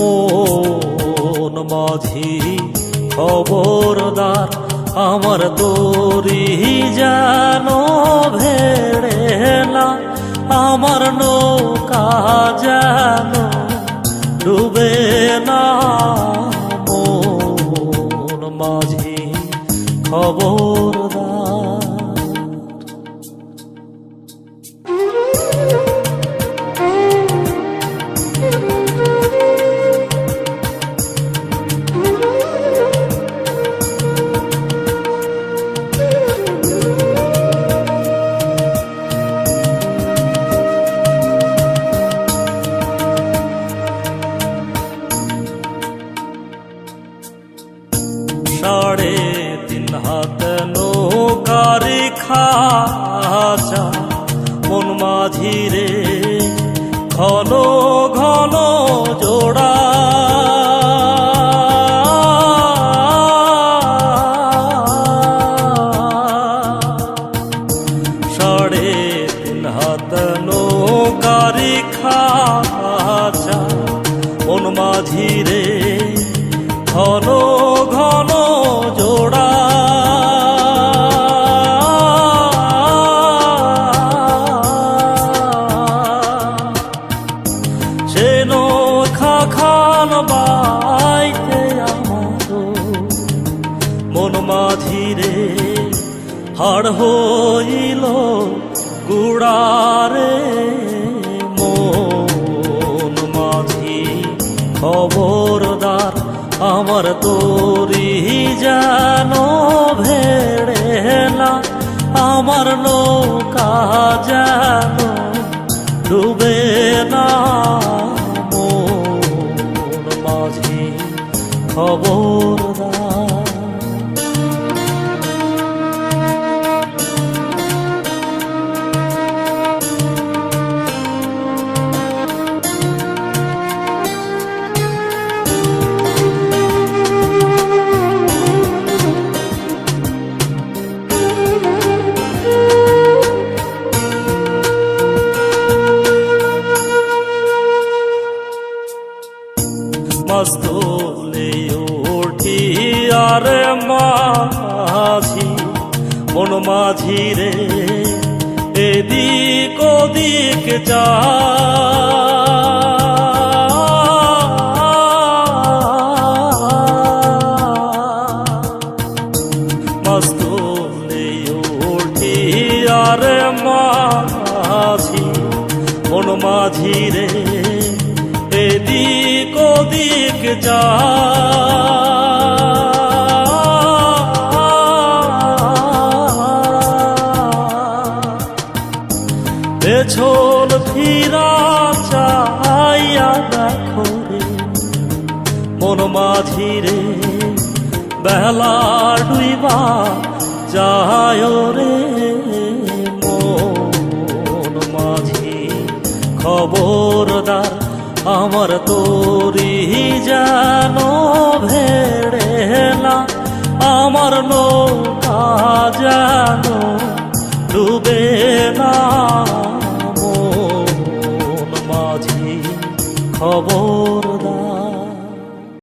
মন মাঝি খবরদার, আমার তরি যেন ভেড়ে না, আমার নৌকা যেন ডুবে না। মন মাঝি খবরদার। সাড়ে তিন হাত নৌকার খাঁচা, মন মাঝি রে ঘন ঘন জোড়া। সাড়ে তিন হাত নৌকার খাঁচা, মন মাঝি রে ঘন ঘন জোড়া। সে নৌকা খান বাইতে আমার মন মাঝি রে হাড় হইল গুড়ারে। মন মাঝি খবরদার, আমার তরি যেন ভেড়ে না, আমার নৌকা যেন ডুবে না। মন মাঝি খবরদার। মস্তলে ওঠি আর মাঝি, মন মাঝি রে এদিক ওদিক যা। মস্তলে ওঠি আর মাঝি, মন মাঝি রে এদিক ওদিক যা। পেছন ফিরা চাইয়া দেখো রে মন মাঝি রে, বেলা ডুইবা যায় রে। মন মাঝি খবরদার, আমার তরি যেন ভেড়ে না, আমার নৌকা যেন ডুবে না। মন মাঝি খবর